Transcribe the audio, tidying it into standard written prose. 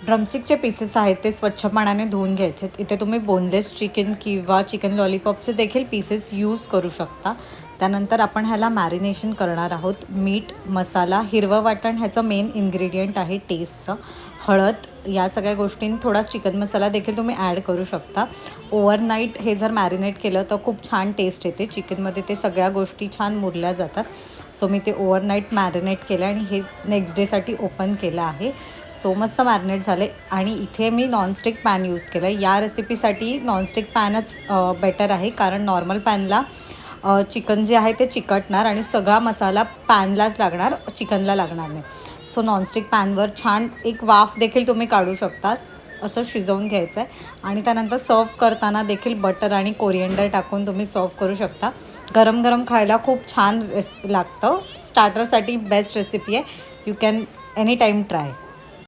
ड्रमस्टिकचे pieces आहेत ते स्वच्छ पाण्याने धुवून घ्यायचे. इथे तुम्ही बोनलेस चिकन किंवा चिकन लॉलीपॉपचे देखील पीसेस यूज करू शकता. त्यानंतर आपण ह्याला मॅरिनेशन करणार आहोत. मीठ, मसाला, हिरवं वाटण ह्याचं मेन इन्ग्रेडियंट आहे टेस्टचं. हळद, या सगळ्या गोष्टींनी थोडा चिकन मसाला देखील तुम्ही ॲड करू शकता. ओव्हरनाईट हे जर मॅरिनेट केलं तर खूप छान टेस्ट येते. चिकनमध्ये ते सगळ्या गोष्टी छान मुरल्या जातात. सो मी ते ओव्हरनाईट मॅरिनेट केलं आणि हे नेक्स्ट डेसाठी ओपन केलं आहे. सो मस्त मॅरिनेट झाले. आणि इथे मी नॉनस्टिक पॅन यूज केलं आहे. या रेसिपीसाठी नॉनस्टिक पॅनच बेटर आहे, कारण नॉर्मल पॅनला चिकन जे आहे ते चिकटणार आणि सगळा मसाला पॅनलाच लागणार, चिकनला लागणार नाही. सो नॉनस्टिक पॅनवर छान एक वाफ देखील तुम्ही काढू शकता. असं शिजवून घ्यायचं आहे आणि त्यानंतर सर्व करताना देखील बटर आणि कोरिएंडर टाकून तुम्ही सर्व करू शकता. गरम गरम खायला खूप छान लागतं. स्टार्टरसाठी बेस्ट रेसिपी आहे. You can any time try.